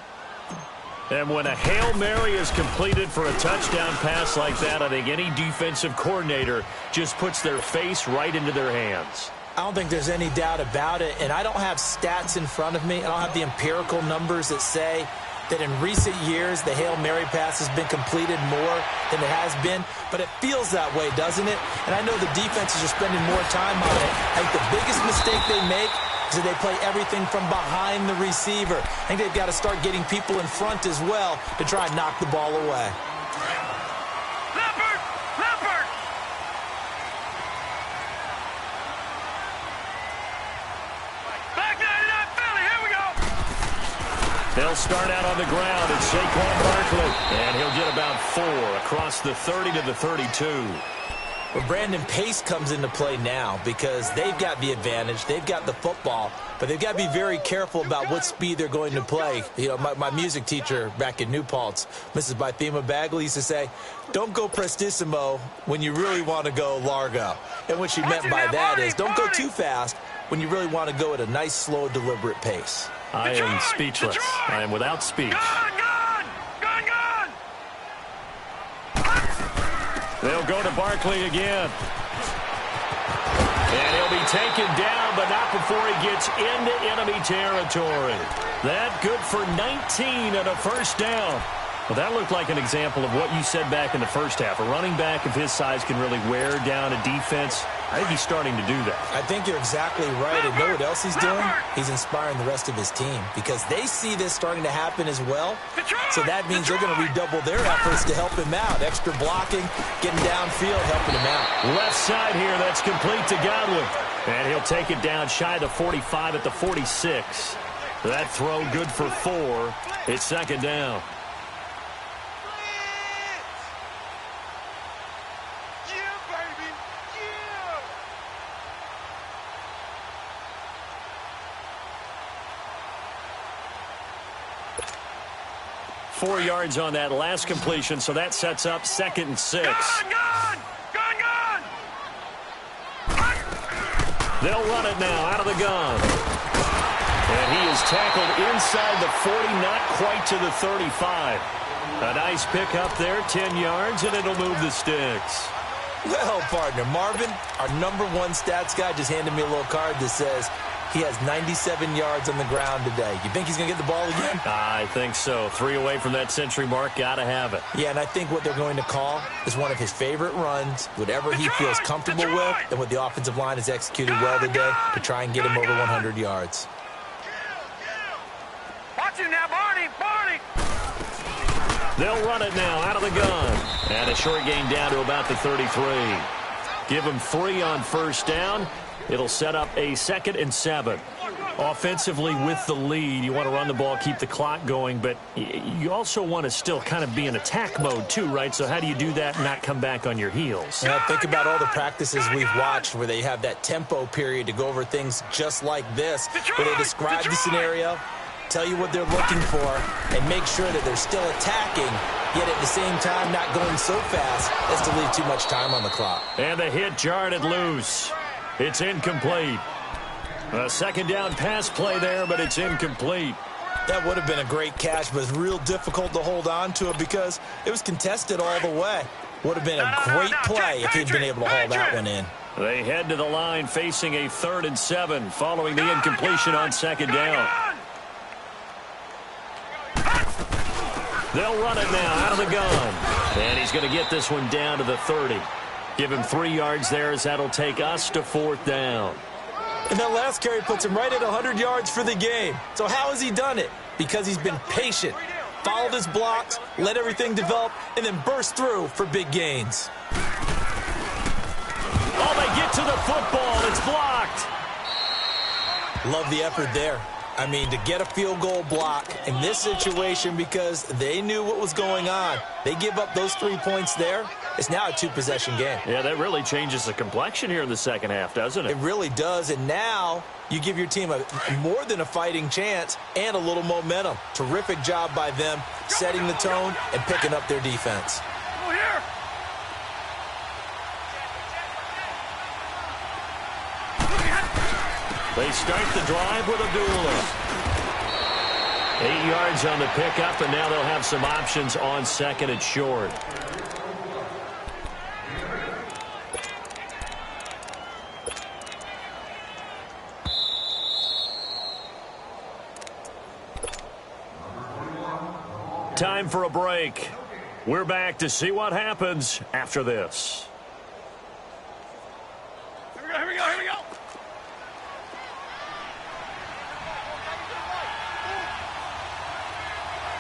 And when a Hail Mary is completed for a touchdown pass like that, I think any defensive coordinator just puts their face right into their hands. I don't think there's any doubt about it, and I don't have stats in front of me. I don't have the empirical numbers that say that in recent years the Hail Mary pass has been completed more than it has been, but it feels that way, doesn't it? And I know the defenses are spending more time on it. I think the biggest mistake they make is that they play everything from behind the receiver. I think they've got to start getting people in front as well to try and knock the ball away. They'll start out on the ground. It's Saquon Barkley. And he'll get about 4 across the 30 to the 32. Well, Brandon, pace comes into play now because they've got the advantage. They've got the football, but they've got to be very careful about what speed they're going to play. You know, my music teacher back in New Paltz, Mrs. Bythema Bagley, used to say, don't go prestissimo when you really want to go largo. And what she meant by that is don't go too fast when you really want to go at a nice, slow, deliberate pace. I am speechless. I am without speech. They'll go to Barkley again. And he'll be taken down, but not before he gets into enemy territory. That good for 19 and a first down. Well, that looked like an example of what you said back in the first half. A running back of his size can really wear down a defense. I think he's starting to do that. I think you're exactly right. And know what else he's doing? He's inspiring the rest of his team because they see this starting to happen as well. So that means they're going to redouble their efforts to help him out. Extra blocking, getting downfield, helping him out. Left side here, that's complete to Godwin. And he'll take it down shy of the 45 at the 46. That throw good for 4. It's second down. 4 yards on that last completion, so that sets up 2nd and 6. Gun! They'll run it now out of the gun. And he is tackled inside the 40, not quite to the 35. A nice pick up there, 10 yards, and it'll move the sticks. Well, partner, Marvin, our #1 stats guy, just handed me a little card that says he has 97 yards on the ground today. You think he's going to get the ball again? I think so. 3 away from that century mark. Got to have it. Yeah, and I think what they're going to call is one of his favorite runs, whatever he feels comfortable with, and what the offensive line has executed well today to try and get him over 100 yards. Watch him now, Barney! They'll run it now out of the gun. And a short gain down to about the 33. Give him 3 on first down. It'll set up a 2nd and 7. Offensively with the lead, you want to run the ball, keep the clock going, but you also want to still kind of be in attack mode too, right? So how do you do that and not come back on your heels? Yeah, think about all the practices we've watched where they have that tempo period to go over things just like this, where they describe the scenario, tell you what they're looking for, and make sure that they're still attacking, yet at the same time not going so fast as to leave too much time on the clock. And the hit jarred it loose. It's incomplete. A 2nd down pass play there, but it's incomplete. That would have been a great catch, but it's real difficult to hold on to it because it was contested all the way. Would have been a great play if he'd been able to haul that one in. They head to the line facing a 3rd and 7 following the incompletion on 2nd down. They'll run it now out of the gun. And he's going to get this one down to the 30. Give him 3 yards there as that'll take us to 4th down. And that last carry puts him right at 100 yards for the game. So how has he done it? Because he's been patient, followed his blocks, let everything develop, and then burst through for big gains. Oh, they get to the football. It's blocked. Love the effort there. I mean, to get a field goal block in this situation because they knew what was going on. They give up those 3 points there. It's now a 2-possession game. Yeah, that really changes the complexion here in the second half, doesn't it? It really does, and now you give your team more than a fighting chance and a little momentum. Terrific job by them, setting the tone and picking up their defense. Here! They start the drive with Abdullah. 8 yards on the pickup, and now they'll have some options on 2nd and short. Time for a break. We're back to see what happens after this. Here we go!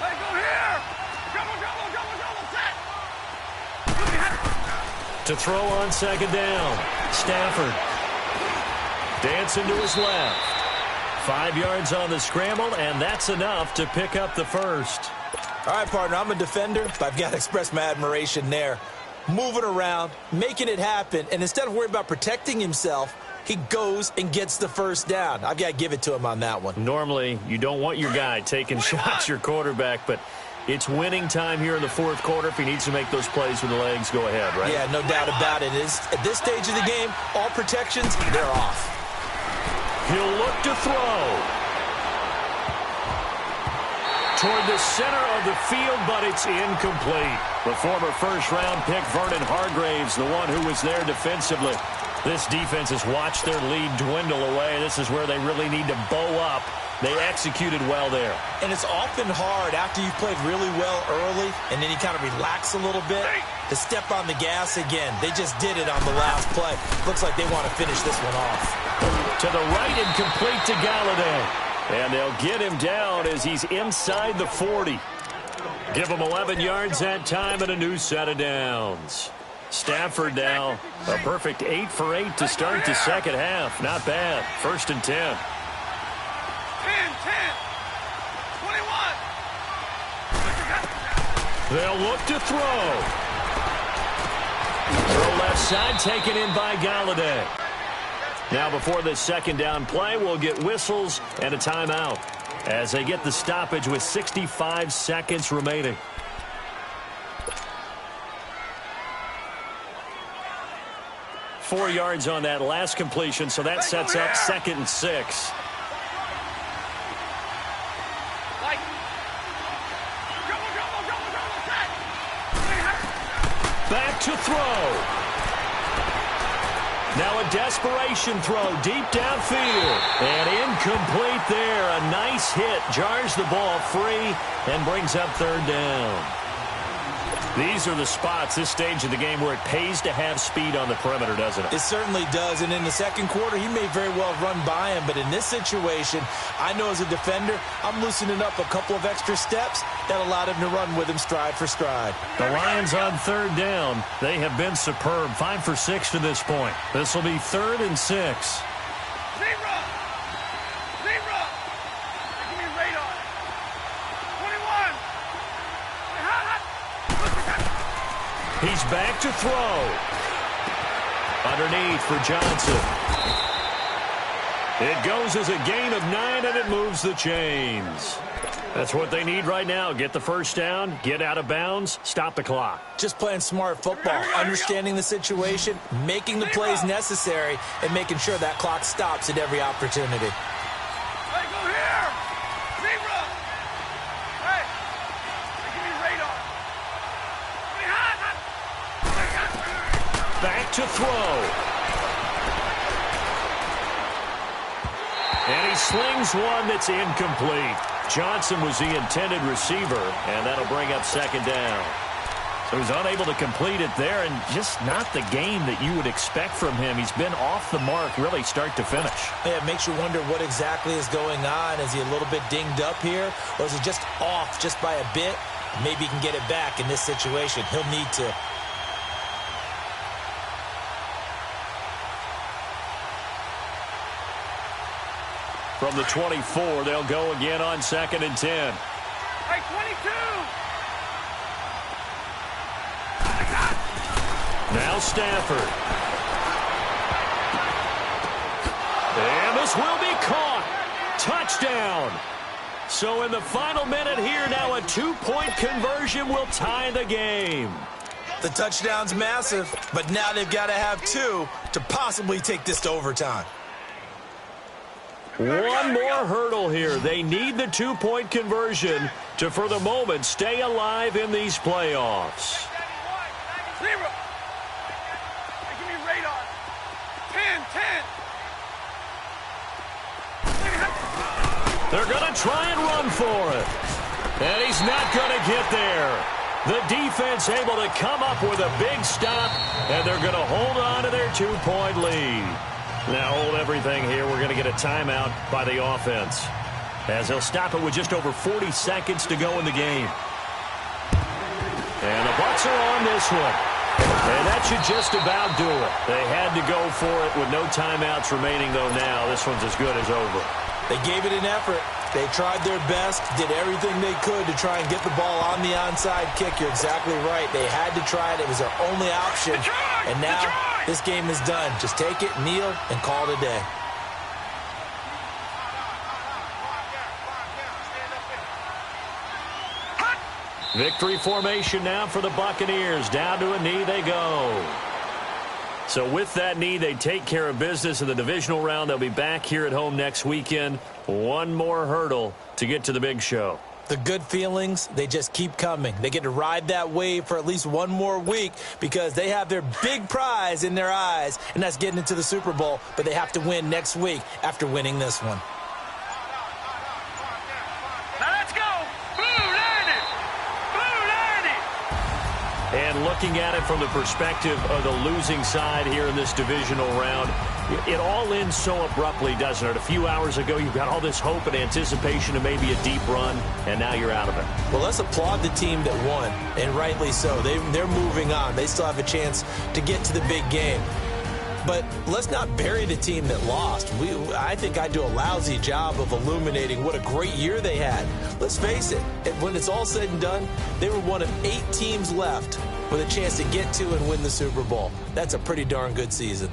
Let's go here! Set! To throw on 2nd down, Stafford. Dancing to his left. 5 yards on the scramble, and that's enough to pick up the first. All right, partner, I'm a defender, but I've got to express my admiration there. moving around, making it happen, and instead of worrying about protecting himself, he goes and gets the first down. I've got to give it to him on that one. Normally, you don't want your guy taking shots, your quarterback, but it's winning time here in the fourth quarter. If he needs to make those plays with the legs, go ahead, right? Yeah, no doubt about it. At this stage of the game, all protections, they're off. He'll look to throw. Toward the center of the field, but it's incomplete. The former first-round pick, Vernon Hargraves, the one who was there defensively. This defense has watched their lead dwindle away. This is where they really need to bow up. They executed well there. And it's often hard after you've played really well early and then you kind of relax a little bit to step on the gas again. They just did it on the last play. Looks like they want to finish this one off. To the right and complete to Galladay. And they'll get him down as he's inside the 40. Give him 11 yards that time and a new set of downs. Stafford now, a perfect 8 for 8 to start the second half. Not bad. 1st and 10. 10, 10, 21. They'll look to throw. Throw left side, taken in by Galladay. Now before this second down play, we'll get whistles and a timeout as they get the stoppage with 65 seconds remaining. Four yards on that last completion, so that sets up 2nd and 6. Back to throw. Now a desperation throw deep downfield. And incomplete there. A nice hit. Jars the ball free and brings up 3rd down. These are the spots, this stage of the game, where it pays to have speed on the perimeter, doesn't it? It certainly does. And in the second quarter, he may very well run by him. But in this situation, I know as a defender, I'm loosening up a couple of extra steps that allowed him to run with him stride for stride. The Lions on 3rd down. They have been superb. 5 for 6 to this point. This will be 3rd and 6. He's back to throw. Underneath for Johnson. It goes as a gain of 9, and it moves the chains. That's what they need right now. Get the first down, get out of bounds, stop the clock. Just playing smart football, understanding the situation, making the plays necessary, and making sure that clock stops at every opportunity. Hey, go here! Zebra! Hey! Give me radar! Back to throw. And he slings one that's incomplete. Johnson was the intended receiver, and that'll bring up 2nd down. So he's unable to complete it there, and just not the game that you would expect from him. He's been off the mark really start to finish. Yeah, it makes you wonder what exactly is going on. Is he a little bit dinged up here, or is he just off just by a bit? Maybe he can get it back in this situation. He'll need to. From the 24, they'll go again on 2nd and 10. Hey, 22! Now Stafford. And this will be caught. Touchdown. So in the final minute here, now a 2-point conversion will tie the game. The touchdown's massive, but now they've got to have 2 to possibly take this to overtime. One more hurdle here. They need the 2-point conversion to, for the moment, stay alive in these playoffs. Zero! Hey, give me radar! 10, 10! They're going to try and run for it. And he's not going to get there. The defense able to come up with a big stop, and they're going to hold on to their 2-point lead. Now hold everything here. We're going to get a timeout by the offense, as they'll stop it with just over 40 seconds to go in the game. And the Bucs are on this one. And that should just about do it. They had to go for it with no timeouts remaining, though. Now this one's as good as over. They gave it an effort. They tried their best, did everything they could to try and get the ball on the onside kick. You're exactly right. They had to try it. It was their only option. And now this game is done. Just take it, kneel, and call it a day. Victory formation now for the Buccaneers. Down to a knee they go. So with that knee, they take care of business in the divisional round. They'll be back here at home next weekend. One more hurdle to get to the big show. The good feelings, they just keep coming. They get to ride that wave for at least one more week because they have their big prize in their eyes, and that's getting into the Super Bowl. But they have to win next week after winning this one. And looking at it from the perspective of the losing side here in this divisional round, it all ends so abruptly, doesn't it? A few hours ago, you've got all this hope and anticipation of maybe a deep run, and now you're out of it. Well, let's applaud the team that won, and rightly so. They're moving on. They still have a chance to get to the big game. But let's not bury the team that lost. I think I do a lousy job of illuminating what a great year they had. Let's face it, when it's all said and done, they were one of 8 teams left with a chance to get to and win the Super Bowl. That's a pretty darn good season.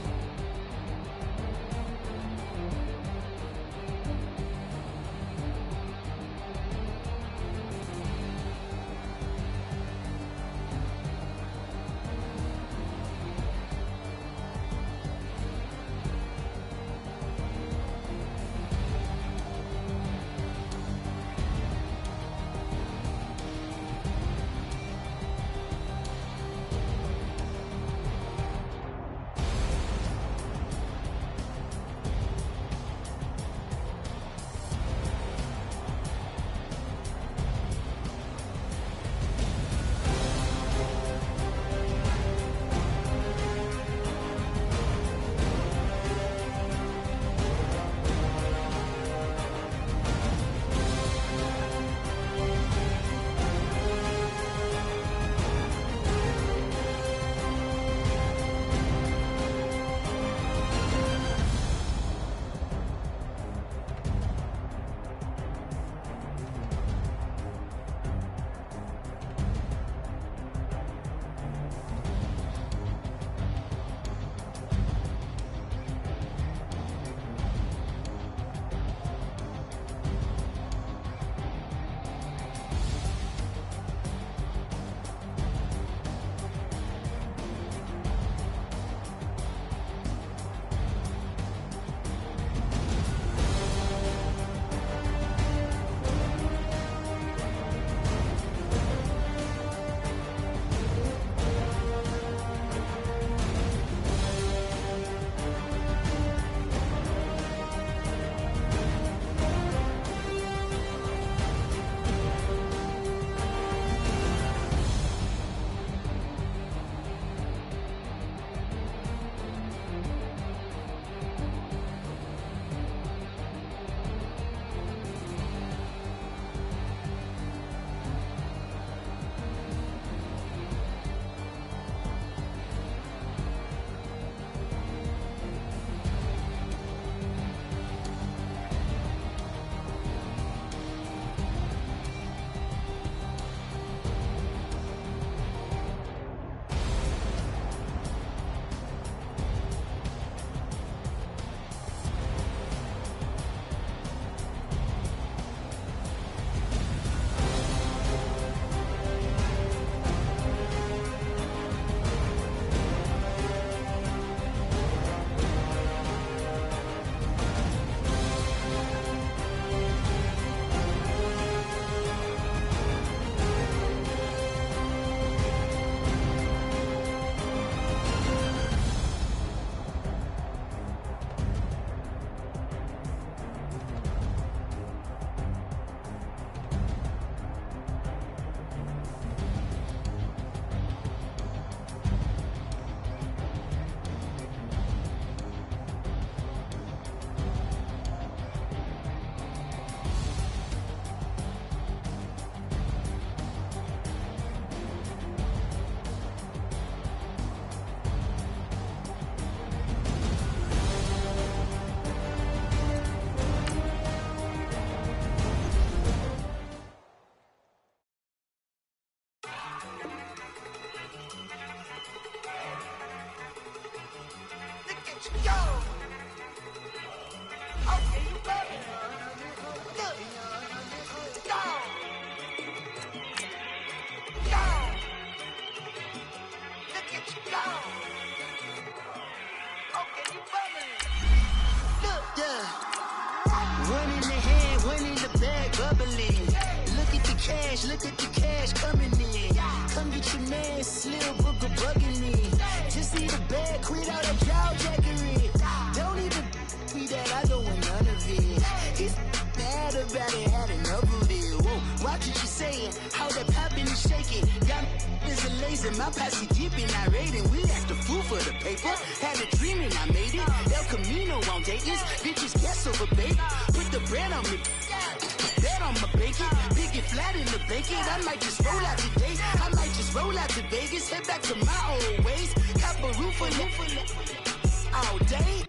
Go. Okay, you got it. Look. Go. Go. Look at you go. Okay, you bubbling. Look, yeah. One in the hand, one in the bag, bubbling. Look at the cash coming in. Come get your man, Slim Booker bugging me. Just need a bag, quit all that jaw jackery. Don't even be that, I don't want none of it. He's mad about it, had enough of it. Whoa, watch what you saying, how that poppin' and shaking. Got is a lazy, my posse deep and I raiding. We act a fool for the paper, had a dream and I made it. El Camino on Dayton's, bitches guess over baby. Put the bread on me, bet on my bacon. Big and flat in the blanket, I might just roll out today. I might just roll out to Vegas, head back to my old ways. Cop a roof for all day.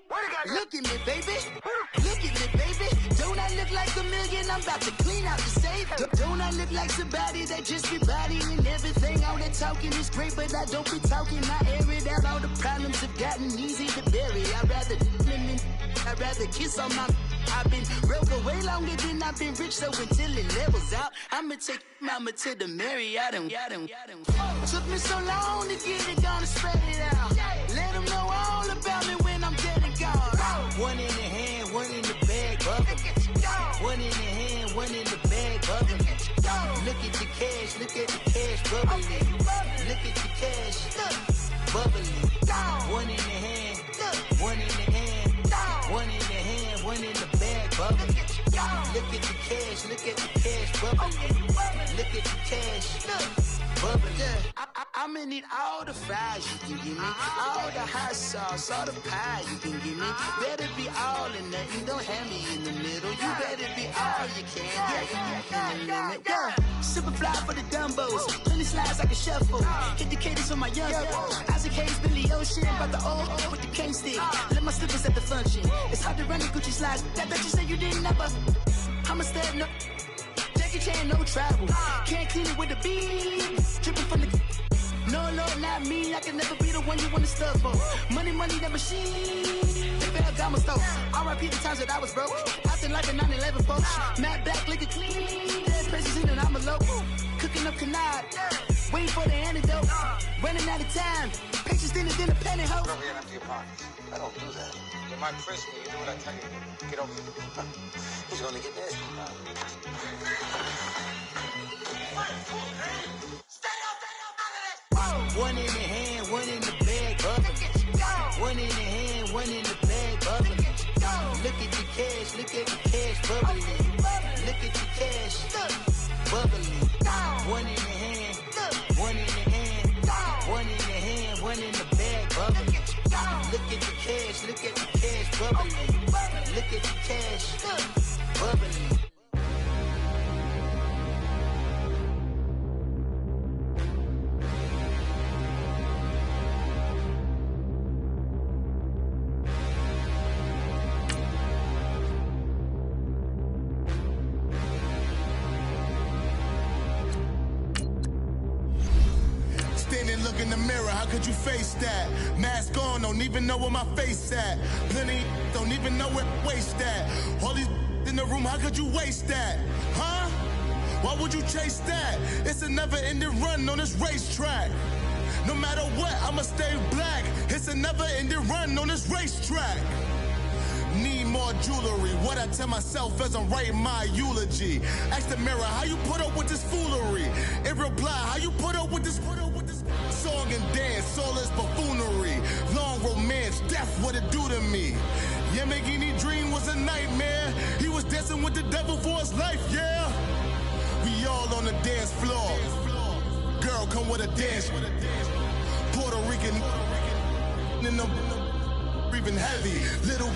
Look at me, baby. Look at me, baby. Don't I look like a million? I'm about to clean out the safe. Don't I look like somebody that just be bodying everything? All that talking is great, but I don't be talking. I air it out. All the problems have gotten easy to bury. I'd rather kiss on my. I've been broke way longer than I've been rich, so until it levels out, I'ma take mama to the Marriott and took me so long to get it, gonna spread it out. Let them know all about me when I'm dead and gone. One in the hand, one in the bag, bubbling. One in the hand, one in the bag, bubbling. Look at the cash, bubbling. Look at the cash, bubbling. One in the hand, one in the hand, one in the hand, one in the bag, bubbling. Look at the cash, bubbling. Look at the cash, bubbling. I'ma need all the fries you can give me, all the hot sauce, all the pie you can give me. Better be all in nothing, don't have me in the middle. You better be all you can, yeah. Super fly for the Dumbos, plenty slides like a shuffle. Hit the cadence on my young Isaac Hayes, Billy Ocean, about the old with the cane stick. Let my slippers at the function. It's hard to run the Gucci slides. That bet you say you didn't never. I'm a stud, no Jackie Chan, no travel. Can't clean it with the beam. Dripping from the. No, Lord, not me. I can never be the one you want to stuff for. Money, that machine. Ferragamo store. R.I.P. the times that I was broke. Acting like a 9/11 folks. Matte black, liquor clean. Dead places in and I'm a local. Cooking up canard. Waiting for the antidote. Running out of time. Patience thinner than a pantyhose. Over here and empty your pockets. I don't do that. You might frisk me. You do what I tell you. Get over here. He's gonna get nasty. One in the hand, one in the bag, bubbling. One in the hand, one in the bag, bubbling. Look at the cash, bubbling. Look at the cash, bubbling. One in the hand, one in the hand, one in the hand, one in the bag, bubbling. Look at the cash, bubbling. Look at the cash, bubbling. Look in the mirror, how could you face that? Mask on, don't even know where my face at. Plenty don't even know where waste at. All these in the room, how could you waste that? Huh? Why would you chase that? It's a never-ending run on this racetrack. No matter what, I'ma stay black. It's a never-ending run on this racetrack. Need more jewelry, what I tell myself as I'm writing my eulogy. Ask the mirror, how you put up with this foolery? In reply, how you put up with this song and dance, all this buffoonery. Long romance, death, what it do to me? Yamagini dream was a nightmare. He was dancing with the devil for his life, yeah. We all on the dance floor. Girl, come with a dance. Puerto Rican in them breathing heavy. Little